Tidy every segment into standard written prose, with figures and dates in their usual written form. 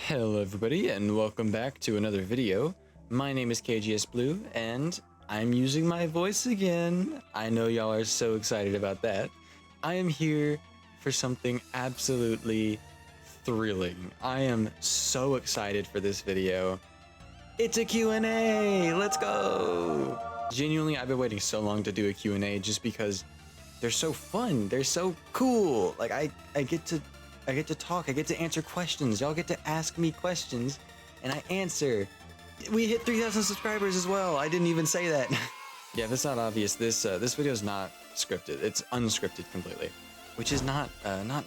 Hello everybody and welcome back to another video. My name is KGS Blue and I'm using my voice again. I know y'all are so excited about that. I am here for something absolutely thrilling. I am so excited for this video. It's a Q&A! Let's go! Genuinely, I've been waiting so long to do a Q&A just because they're so fun. They're so cool. Like I get to talk, I get to answer questions. Y'all get to ask me questions and I answer. We hit 3,000 subscribers as well. I didn't even say that. Yeah, if it's not obvious, this video is not scripted. It's unscripted completely, which is not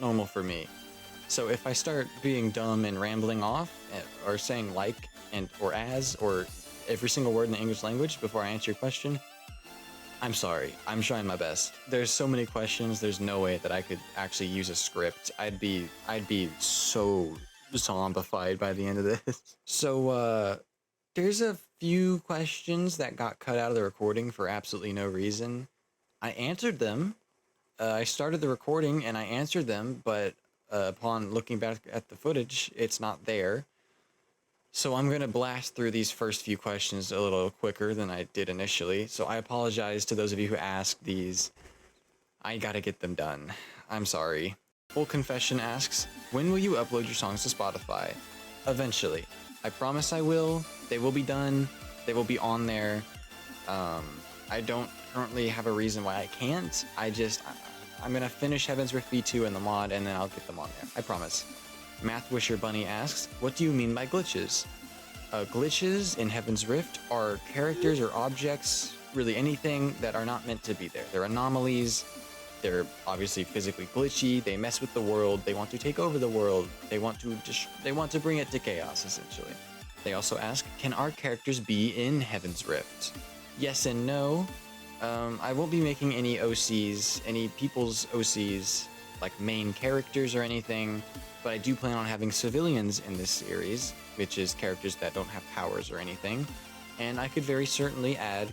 normal for me. So if I start being dumb and rambling off or saying like and or as or every single word in the English language before I answer your question, I'm sorry. I'm trying my best. There's so many questions. There's no way that I could actually use a script. I'd be so zombified by the end of this. So there's a few questions that got cut out of the recording for absolutely no reason. I answered them. I started the recording and I answered them, but upon looking back at the footage, it's not there. So I'm going to blast through these first few questions a little quicker than I did initially. So I apologize to those of you who asked these. I gotta get them done. I'm sorry. Full Confession asks, when will you upload your songs to Spotify? Eventually. I promise I will. They will be done. They will be on there. I don't currently have a reason why I can't. I'm going to finish Heaven's Rift V2 and the mod, and then I'll get them on there. I promise. Math Wisher Bunny asks, what do you mean by glitches? Glitches in Heaven's Rift are characters or objects, really anything that are not meant to be there. They're anomalies. They're obviously physically glitchy. They mess with the world. They want to take over the world. They want to bring it to chaos, essentially. They also ask, can our characters be in Heaven's Rift? Yes and no. I won't be making any OCs, any people's OCs, like main characters or anything. But I do plan on having civilians in this series, which is characters that don't have powers or anything. And I could very certainly add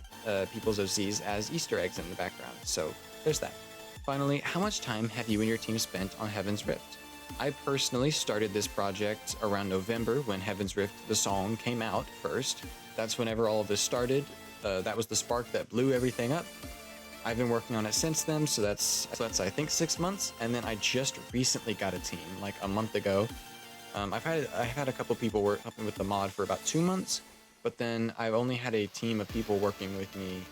people's OCs as Easter eggs in the background. So there's that. Finally, how much time have you and your team spent on Heaven's Rift? I personally started this project around November when Heaven's Rift, the song, came out first. That's whenever all of this started. That was the spark that blew everything up. I've been working on it since then, so that's I think 6 months, and then I just recently got a team, like a month ago. I've had a couple people helping with the mod for about 2 months, but then I've only had a team of people working with me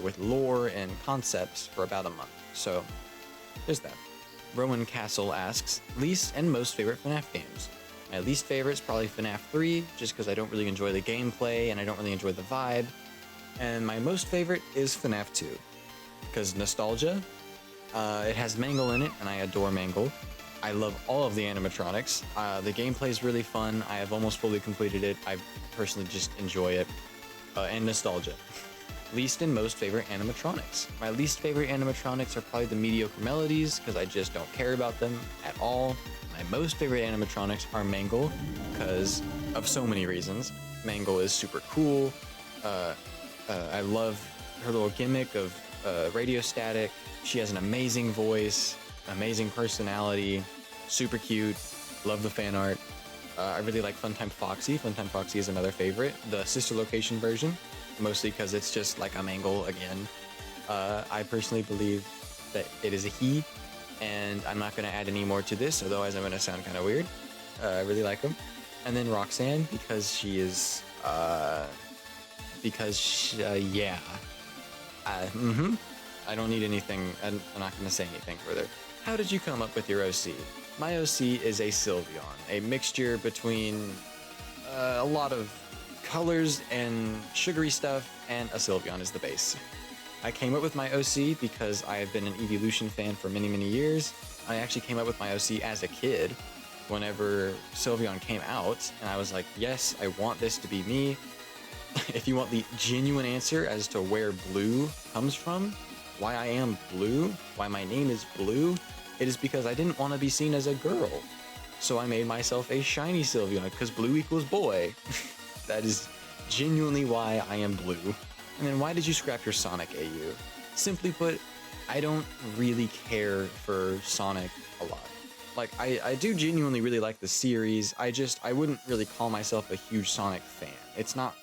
with lore and concepts for about a month. So there's that. Rowan Castle asks, least and most favorite FNAF games. My least favorite is probably FNAF 3, just because I don't really enjoy the gameplay and I don't really enjoy the vibe. And my most favorite is FNAF 2. Because nostalgia, it has Mangle in it, and I adore Mangle. I love all of the animatronics. The gameplay is really fun. I have almost fully completed it. I personally just enjoy it. And nostalgia. Least and most favorite animatronics. My least favorite animatronics are probably the mediocre melodies, because I just don't care about them at all. My most favorite animatronics are Mangle, because of so many reasons. Mangle is super cool. I love her little gimmick of radio static. She has an amazing voice, amazing personality, super cute. Love the fan art. I really like Funtime Foxy. Funtime Foxy is another favorite. The sister location version, mostly because it's just like a Mangle again. I personally believe that it is a he, and I'm not going to add any more to this, otherwise I'm going to sound kind of weird. I really like him. And then Roxanne, because she is, yeah. I don't need anything. I'm not going to say anything further. How did you come up with your OC? My OC is a Sylveon, a mixture between a lot of colors and sugary stuff, and a Sylveon is the base. I came up with my OC because I have been an Evolution fan for many, many years. I actually came up with my OC as a kid whenever Sylveon came out, and I was like, yes, I want this to be me. If you want the genuine answer as to where blue comes from, why I am blue, why my name is blue, it is because I didn't want to be seen as a girl. So I made myself a shiny Sylveon, because blue equals boy. That is genuinely why I am blue. And then why did you scrap your Sonic AU? Simply put, I don't really care for Sonic a lot. Like, I do genuinely really like the series. I wouldn't really call myself a huge Sonic fan. It's not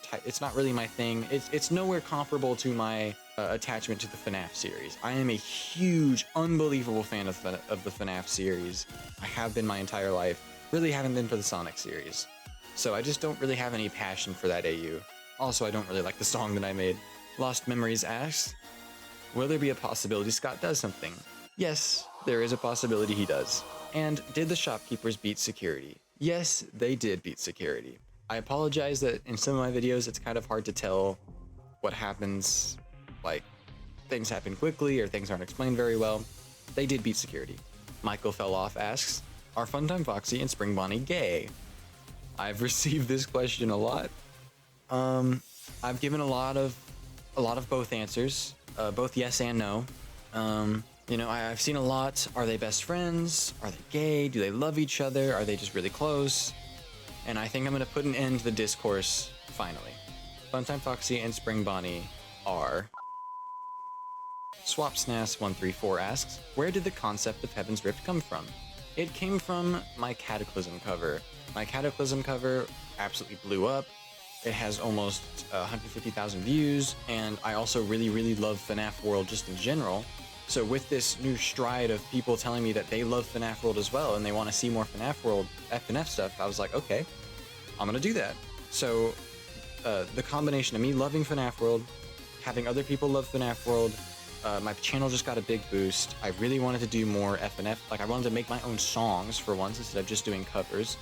really my thing. It's nowhere comparable to my attachment to the FNAF series. I am a huge, unbelievable fan of the FNAF series. I have been my entire life. Really haven't been for the Sonic series. So I just don't really have any passion for that AU. Also, I don't really like the song that I made. Lost Memories asks, will there be a possibility Scott does something? Yes, there is a possibility he does. And did the shopkeepers beat security? Yes, they did beat security. I apologize that in some of my videos it's kind of hard to tell what happens, like things happen quickly or things aren't explained very well. They did beat security. Michael Felloff asks, are Funtime Foxy and Spring Bonnie gay? I've received this question a lot. I've given a lot of both answers, both yes and no. You know, I've seen a lot. Are they best friends? Are they gay? Do they love each other? Are they just really close? And I think I'm gonna put an end to the discourse finally. Funtime Foxy and Spring Bonnie are. SwapSnas134 asks, where did the concept of Heaven's Rift come from? It came from my Cataclysm cover. My Cataclysm cover absolutely blew up. It has almost 150,000 views, and I also really love FNAF World just in general. So with this new stride of people telling me that they love FNAF World as well and they want to see more FNAF World, FNAF stuff, I was like, okay, I'm gonna do that. So the combination of me loving FNAF World, having other people love FNAF World, my channel just got a big boost. I really wanted to do more FNF, like I wanted to make my own songs for once instead of just doing covers.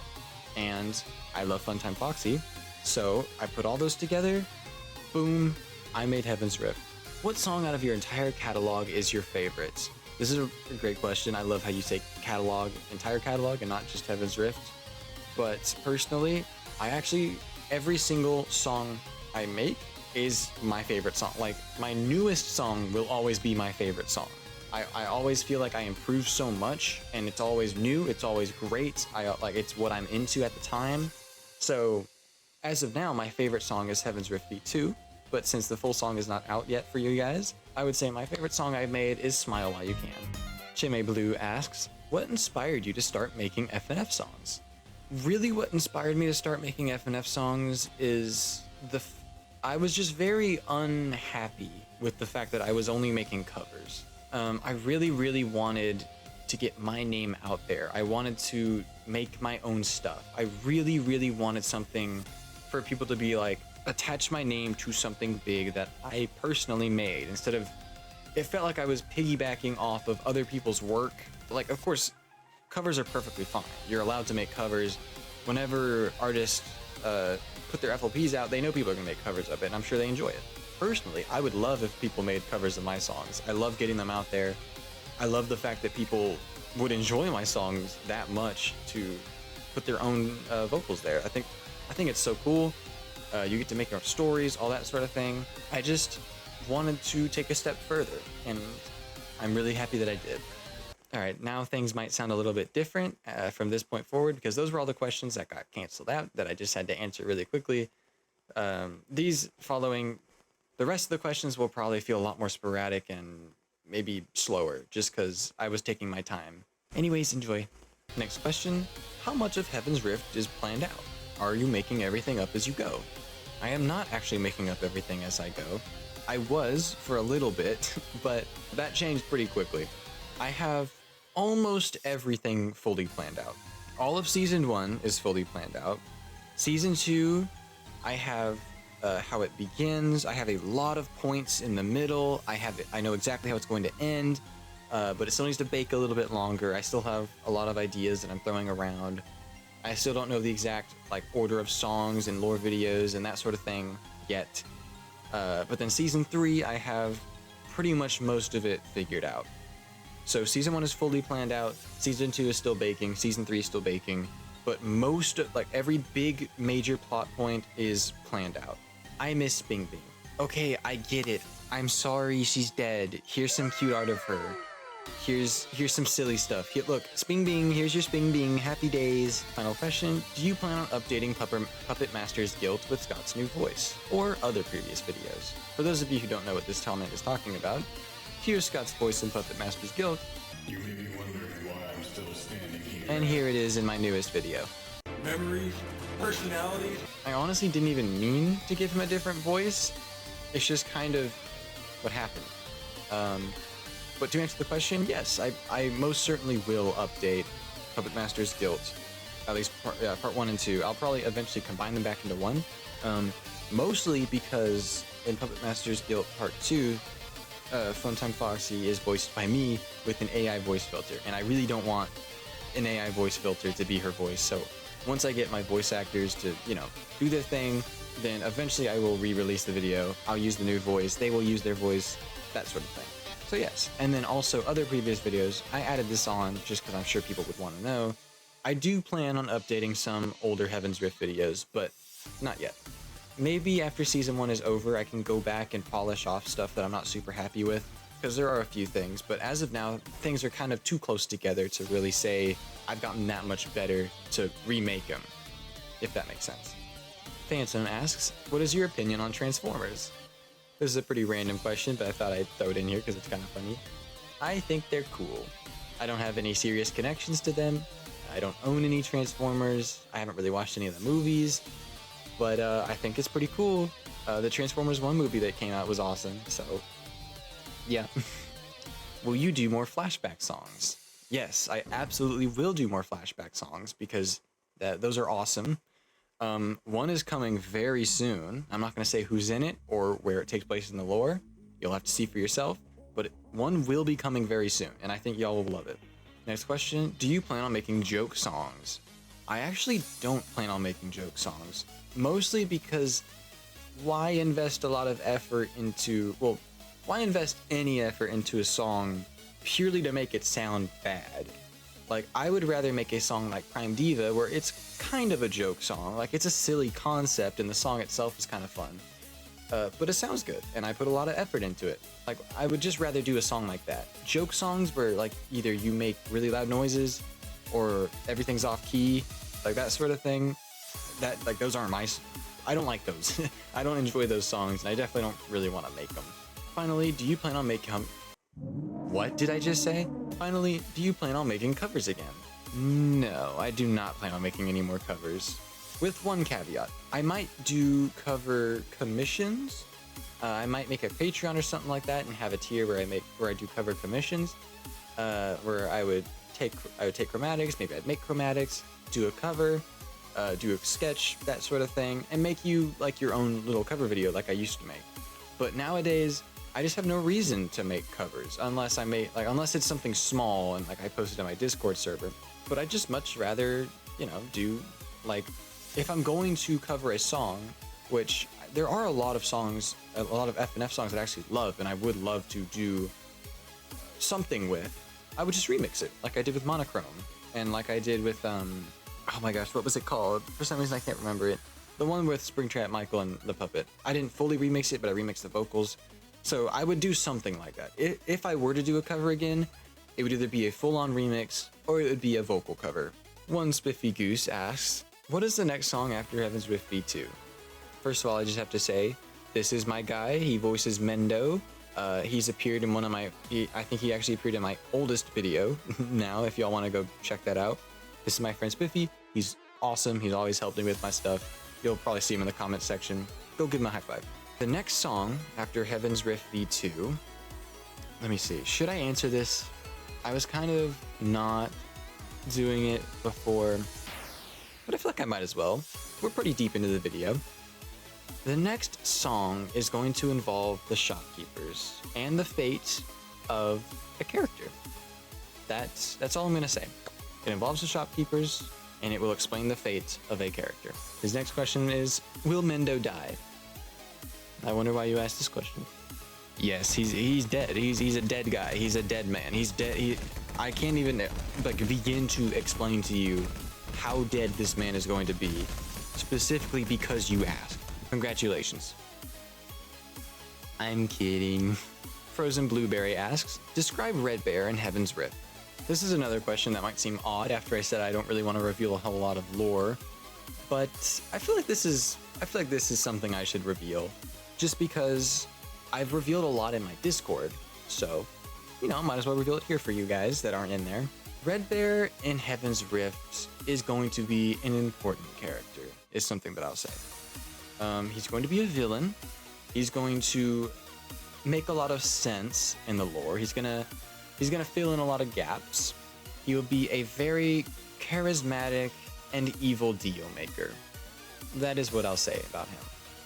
And I love Funtime Foxy, so I put all those together, boom, I made Heaven's Rift. What song out of your entire catalog is your favorite? This is a great question. I love how you say catalog, entire catalog, and not just Heaven's Rift. But personally, every single song I make is my favorite song. Like, my newest song will always be my favorite song. I always feel like I improve so much, and it's always new, it's always great. It's what I'm into at the time. So, as of now, my favorite song is Heaven's Rift V2. But since the full song is not out yet for you guys, I would say my favorite song I've made is Smile While You Can. Chime Blue asks, what inspired you to start making FNF songs? Really what inspired me to start making FNF songs is I was just very unhappy with the fact that I was only making covers. I really wanted to get my name out there. I wanted to make my own stuff. I really wanted something for people to be like, attach my name to something big that I personally made, instead of, it felt like I was piggybacking off of other people's work. Like, of course, covers are perfectly fine. You're allowed to make covers. Whenever artists put their FLPs out, they know people are gonna make covers of it, and I'm sure they enjoy it. Personally, I would love if people made covers of my songs. I love getting them out there. I love the fact that people would enjoy my songs that much to put their own vocals there. I think it's so cool. You get to make your own stories, all that sort of thing. I just wanted to take a step further, and I'm really happy that I did. All right, now things might sound a little bit different from this point forward, because those were all the questions that got canceled out that I just had to answer really quickly. The rest of the questions will probably feel a lot more sporadic and maybe slower, just because I was taking my time. Anyways, enjoy. Next question, how much of Heaven's Rift is planned out? Are you making everything up as you go? I am not actually making up everything as I go. I was for a little bit, but that changed pretty quickly. I have almost everything fully planned out. All of Season 1 is fully planned out. Season 2, I have how it begins. I have a lot of points in the middle. I know exactly how it's going to end, but it still needs to bake a little bit longer. I still have a lot of ideas that I'm throwing around. I still don't know the exact order of songs and lore videos and that sort of thing yet. But then Season 3, I have pretty much most of it figured out. So Season 1 is fully planned out, Season 2 is still baking, Season 3 is still baking, but most, every big major plot point is planned out. I miss Bing Bing. Okay, I get it. I'm sorry she's dead. Here's some cute art of her. Here's some silly stuff. Here, look, Sping Bing, here's your Sping Bing, happy days. Final question, do you plan on updating Puppet Master's Guilt with Scott's new voice, or other previous videos? For those of you who don't know what this comment is talking about, here's Scott's voice in Puppet Master's Guilt, You may be wondering why I'm still standing here. And here it is in my newest video. Memories, personalities. I honestly didn't even mean to give him a different voice. It's just kind of what happened. But to answer the question, yes, I most certainly will update Puppet Master's Guilt, at least part 1 and 2. I'll probably eventually combine them back into one, mostly because in Puppet Master's Guilt Part 2, Funtime Foxy is voiced by me with an AI voice filter, and I really don't want an AI voice filter to be her voice. So once I get my voice actors to, you know, do their thing, then eventually I will re-release the video. I'll use the new voice, they will use their voice, that sort of thing. So yes, and then also other previous videos, I added this on just because I'm sure people would want to know. I do plan on updating some older Heaven's Rift videos, but not yet. Maybe after Season 1 is over, I can go back and polish off stuff that I'm not super happy with, because there are a few things, but as of now, things are kind of too close together to really say I've gotten that much better to remake them, if that makes sense. Phantom asks, what is your opinion on Transformers? This is a pretty random question, but I thought I'd throw it in here because it's kind of funny. I think they're cool. I don't have any serious connections to them. I don't own any Transformers. I haven't really watched any of the movies, but I think it's pretty cool. The Transformers 1 movie that came out was awesome, so yeah. Will you do more flashback songs? Yes, I absolutely will do more flashback songs because those are awesome. One is coming very soon. I'm not going to say who's in it or where it takes place in the lore. You'll have to see for yourself, but one will be coming very soon, and I think y'all will love it. Next question, do you plan on making joke songs? I actually don't plan on making joke songs, mostly because why invest a lot of effort into, well, why invest any effort into a song purely to make it sound bad? Like, I would rather make a song like Prime Diva where it's kind of a joke song. Like, it's a silly concept and the song itself is kind of fun. But it sounds good, and I put a lot of effort into it. Like, I would just rather do a song like that. Joke songs where, like, either you make really loud noises or everything's off key, like that sort of thing. That, like, those aren't my... I don't like those. I don't enjoy those songs, and I definitely don't really want to make them. Finally, do you plan on making... What did I just say? Finally, do you plan on making covers again? No, I do not plan on making any more covers. With one caveat, I might do cover commissions. I might make a Patreon or something like that and have a tier where I do cover commissions, where I would take chromatics, maybe I'd make chromatics, do a cover, do a sketch, that sort of thing, and make you like your own little cover video like I used to make. But nowadays, I just have no reason to make covers unless unless it's something small and like I post it on my Discord server. But I'd just much rather, you know, do like, if I'm going to cover a song, which there are a lot of songs, a lot of FNF songs that I actually love and I would love to do something with, I would just remix it like I did with Monochrome and like I did with, oh my gosh, what was it called? For some reason I can't remember it. The one with Springtrap Michael and the puppet. I didn't fully remix it, but I remixed the vocals. So I would do something like that. If I were to do a cover again, it would either be a full-on remix or it would be a vocal cover. One Spiffy Goose asks, what is the next song after Heaven's Rift V2? First of all, I just have to say, this is my guy. He voices Mendo. He's appeared in one of my, I think he actually appeared in my oldest video now, if y'all want to go check that out. This is my friend Spiffy. He's awesome. He's always helped me with my stuff. You'll probably see him in the comment section. Go give him a high five. The next song after Heaven's Rift V2, let me see, should I answer this? I was kind of not doing it before, but I feel like I might as well. We're pretty deep into the video. The next song is going to involve the shopkeepers and the fate of a character. That's all I'm gonna say. It involves the shopkeepers and it will explain the fate of a character. His next question is, will Mendo die? I wonder why you asked this question. Yes, he's dead. He's a dead guy. He's a dead man. He's dead. I can't even like begin to explain to you how dead this man is going to be, specifically because you asked. Congratulations. I'm kidding. Frozen Blueberry asks, describe Red Bear in Heaven's Rift. This is another question that might seem odd after I said I don't really want to reveal a whole lot of lore, but I feel like this is something I should reveal, just because I've revealed a lot in my Discord. So you know, might as well reveal it here for you guys that aren't in there. Red Bear in Heaven's Rift is going to be an important character, is something that I'll say. He's going to be a villain. He's going to make a lot of sense in the lore. He's gonna fill in a lot of gaps. He will be a very charismatic and evil deal maker. That is what I'll say about him.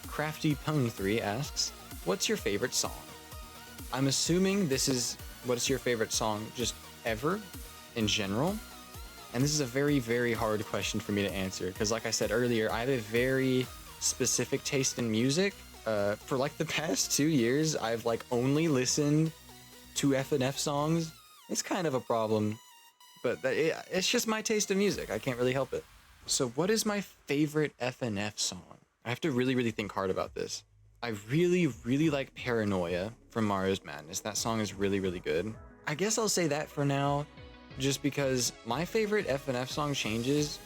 Crafty Pwn 3 asks, what's your favorite song? I'm assuming this is what's your favorite song just ever, in general. And this is a very, very hard question for me to answer because, like I said earlier, I have a very specific taste in music. For like the past 2 years, I've like only listened to FNF songs. It's kind of a problem, but it's just my taste of music. I can't really help it. So what is my favorite FNF song? I have to really, really think hard about this. I really, really like Paranoia from Mario's Madness. That song is really, really good. I guess I'll say that for now, just because my favorite FNF song changes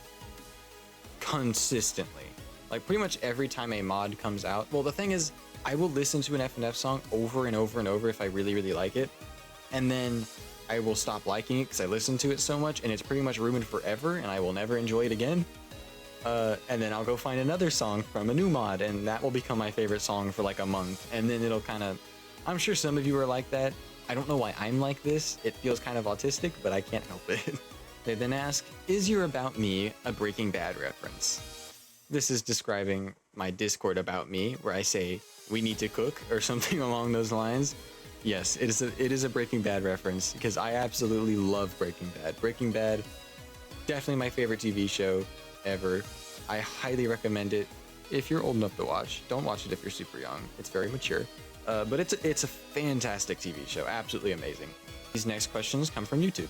consistently. Like pretty much every time a mod comes out. Well, the thing is, I will listen to an FNF song over and over and over if I really, really like it. And then I will stop liking it because I listened to it so much and it's pretty much ruined forever and I will never enjoy it again. And then I'll go find another song from a new mod and that will become my favorite song for like a month. And then it'll kind of, I'm sure some of you are like that. I don't know why I'm like this. It feels kind of autistic, but I can't help it. They then ask, is your About Me a Breaking Bad reference? This is describing my Discord About Me, where I say, we need to cook, or something along those lines. Yes, it is a Breaking Bad reference, because I absolutely love Breaking Bad. Breaking Bad, definitely my favorite TV show ever. I highly recommend it if you're old enough to watch. Don't watch it if you're super young. It's very mature. But it's a fantastic TV show, absolutely amazing. These next questions come from YouTube.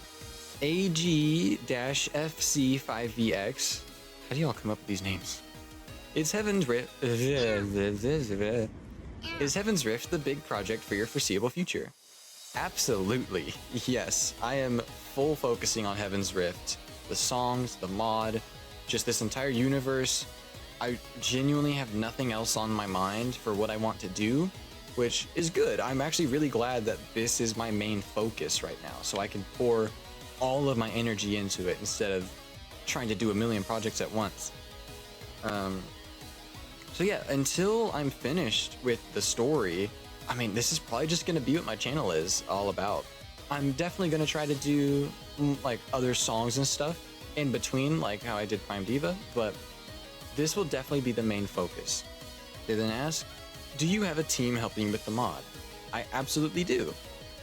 AG-FC5VX. How do y'all come up with these names? Is Heaven's Rift the big project for your foreseeable future? Absolutely, yes. I am full focusing on Heaven's Rift. The songs, the mod, just this entire universe. I genuinely have nothing else on my mind for what I want to do, which is good. I'm actually really glad that this is my main focus right now, so I can pour all of my energy into it instead of trying to do a million projects at once. So yeah, until I'm finished with the story, I mean, this is probably just going to be what my channel is all about. I'm definitely going to try to do like other songs and stuff in between, like how I did Prime Diva, but this will definitely be the main focus. They then ask, do you have a team helping with the mod? I absolutely do.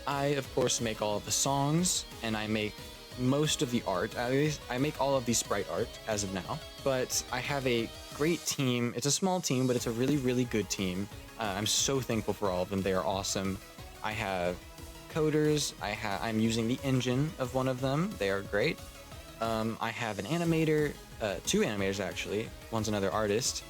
I, of course, make all of the songs, and I make most of the art. At least I make all of the sprite art as of now, but I have a great team. It's a small team, but it's a really, really good team. I'm so thankful for all of them. They are awesome. I have coders. I'm using the engine of one of them. They are great. I have an animator, 2 animators actually. One's another artist.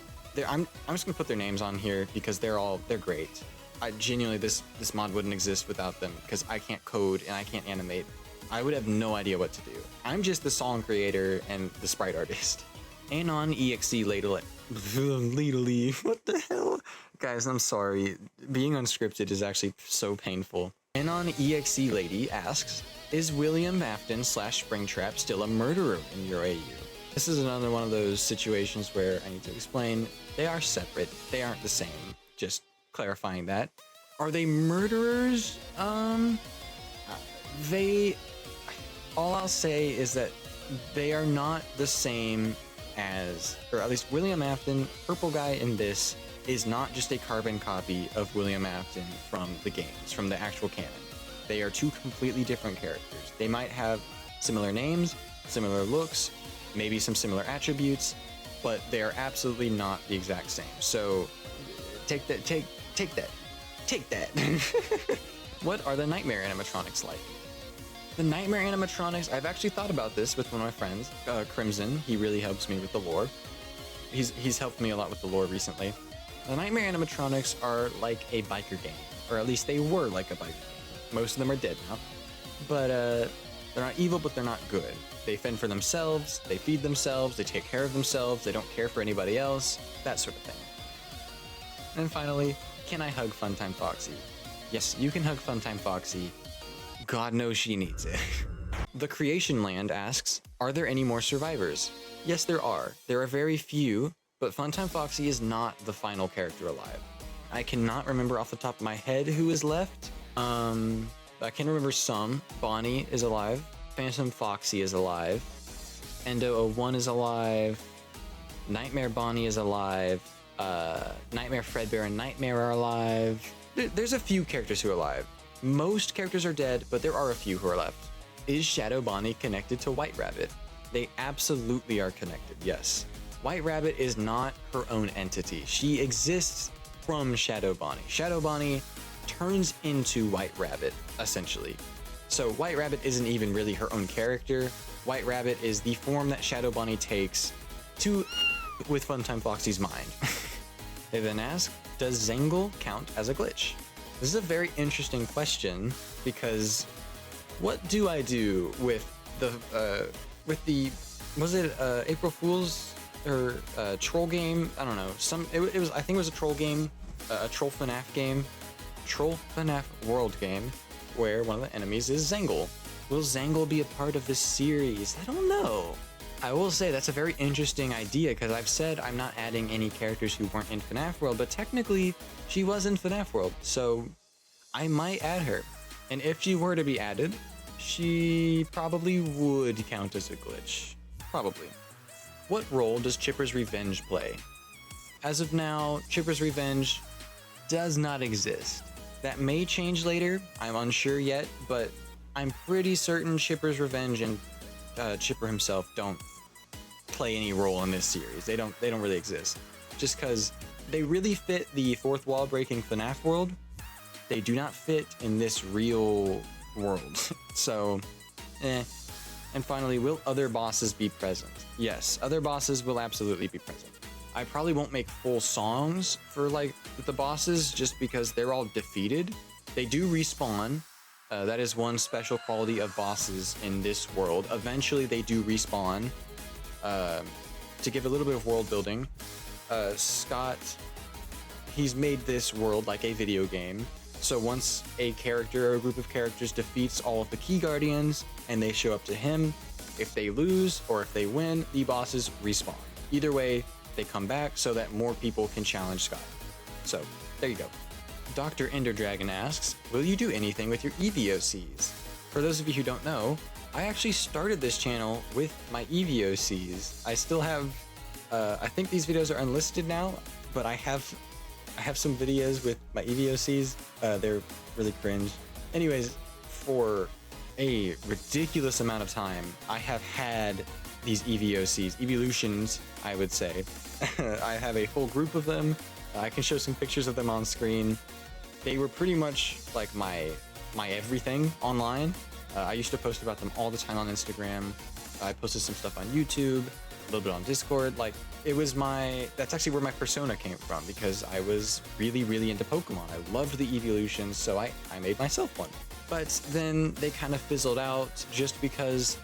I'm just gonna put their names on here because they're great. I genuinely, this mod wouldn't exist without them because I can't code and I can't animate. I would have no idea what to do. I'm just the song creator and the sprite artist. Anon EXE Ladle. What the hell? Guys, I'm sorry. Being unscripted is actually so painful. Anon EXE Lady asks, is William Afton / Springtrap still a murderer in your AU? This is another one of those situations where I need to explain. They are separate. They aren't the same. Just clarifying that. Are they murderers? All I'll say is that they are not the same as, or at least William Afton, Purple Guy in this, is not just a carbon copy of William Afton from the games, from the actual canon. They are 2 completely different characters. They might have similar names, similar looks, maybe some similar attributes, but they are absolutely not the exact same. So take that. What are the Nightmare animatronics like? The Nightmare animatronics, I've actually thought about this with one of my friends, Crimson. He really helps me with the lore. He's helped me a lot with the lore recently. The Nightmare animatronics are like a biker game, or at least they were like a biker game. Most of them are dead now, but they're not evil, but they're not good. They fend for themselves, they feed themselves, they take care of themselves, they don't care for anybody else, that sort of thing. And finally, can I hug Funtime Foxy? Yes, you can hug Funtime Foxy. God knows she needs it. The Creation Land asks, are there any more survivors? Yes, there are. There are very few, but Funtime Foxy is not the final character alive. I cannot remember off the top of my head who is left. I can remember some. Bonnie is alive. Phantom Foxy is alive. Endo01 is alive. Nightmare Bonnie is alive. Nightmare Fredbear and Nightmare are alive. There's a few characters who are alive. Most characters are dead, but there are a few who are left. Is Shadow Bonnie connected to White Rabbit? They absolutely are connected, yes. White Rabbit is not her own entity. She exists from Shadow Bonnie. Shadow Bonnie turns into White Rabbit, essentially. So White Rabbit isn't even really her own character. White Rabbit is the form that Shadow Bonnie takes with Funtime Foxy's mind. They then ask, does Zangle count as a glitch? This is a very interesting question because what do I do with the was it April Fool's or troll game? I don't know. It was I think it was a troll game, a troll FNAF game, troll FNAF world game, where one of the enemies is Zangle. Will Zangle be a part of this series? I don't know. I will say that's a very interesting idea because I've said I'm not adding any characters who weren't in FNAF World, but technically she was in FNAF World, so I might add her. And if she were to be added, she probably would count as a glitch. Probably. What role does Chipper's Revenge play? As of now, Chipper's Revenge does not exist. That may change later, I'm unsure yet, but I'm pretty certain Chipper's Revenge and Chipper himself don't play any role in this series. They don't really exist. Just because they really fit the fourth wall breaking FNAF world. They do not fit in this real world. So, And finally, will other bosses be present? Yes, other bosses will absolutely be present. I probably won't make full songs for like the bosses just because they're all defeated. They do respawn. That is one special quality of bosses in this world. Eventually they do respawn. To give a little bit of world building, Scott, he's made this world like a video game. So once a character or a group of characters defeats all of the key guardians and they show up to him, if they lose or if they win, the bosses respawn. Either way, they come back so that more people can challenge Scott. So there you go. Dr. Ender Dragon asks, will you do anything with your EVOCs? For those of you who don't know, I actually started this channel with my EVOCs. I still have, I think these videos are unlisted now, but I have some videos with my EVOCs. They're really cringe. Anyways, for a ridiculous amount of time, I have had these EVOCs, evolutions, I would say. I have a whole group of them. I can show some pictures of them on screen. They were pretty much like my everything online. I used to post about them all the time on Instagram. I posted some stuff on YouTube, a little bit on Discord. Like, it was that's actually where my persona came from, because I was really, really into Pokemon. I loved the evolutions, so I made myself one. But then they kind of fizzled out just because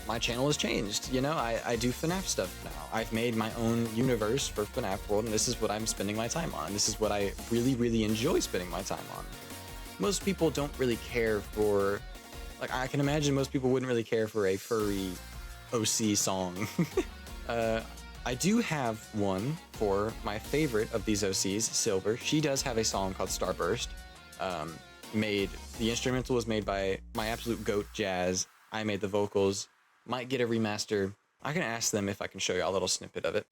my channel has changed. You know, I do FNAF stuff now. I've made my own universe for FNAF World, and this is what I'm spending my time on. This is what I really, really enjoy spending my time on. Most people don't really care for, like, I can imagine most people wouldn't really care for a furry OC song. I do have one for my favorite of these OCs, Silver. She does have a song called Starburst. The instrumental was made by my absolute goat, Jazz. I made the vocals. Might get a remaster. I can ask them if I can show you a little snippet of it.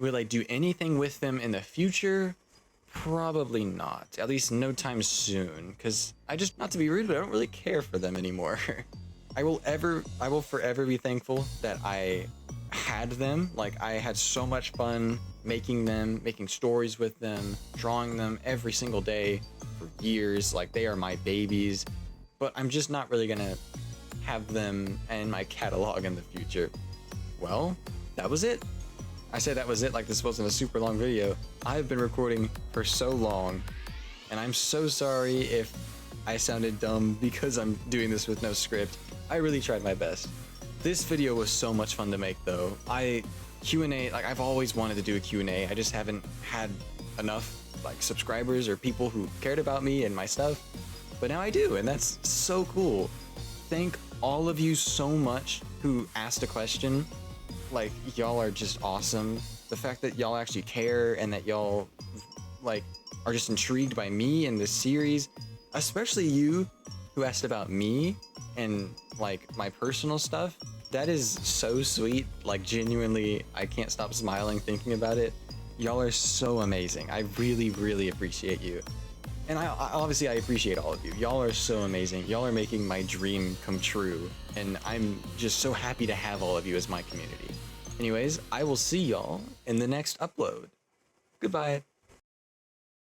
Will I do anything with them in the future? Probably not. At least no time soon, because I just, not to be rude, but I don't really care for them anymore. I will forever be thankful that I had them. Like, I had so much fun making them, making stories with them, drawing them every single day for years. Like, they are my babies, but I'm just not really gonna have them in my catalog in the future. Well, that was it. I said that was it like this wasn't a super long video. I've been recording for so long, and I'm so sorry if I sounded dumb because I'm doing this with no script. I really tried my best. This video was so much fun to make though. Q&A, like I've always wanted to do a Q&A. I just haven't had enough like subscribers or people who cared about me and my stuff. But now I do, and that's so cool. Thank all of you so much who asked a question. Like, y'all are just awesome. The fact that y'all actually care and that y'all like are just intrigued by me and this series, especially you who asked about me and like my personal stuff. That is so sweet. Like, genuinely, I can't stop smiling thinking about it. Y'all are so amazing. I really, really appreciate you. And I obviously I appreciate all of you. Y'all are so amazing. Y'all are making my dream come true. And I'm just so happy to have all of you as my community. Anyways, I will see y'all in the next upload. Goodbye.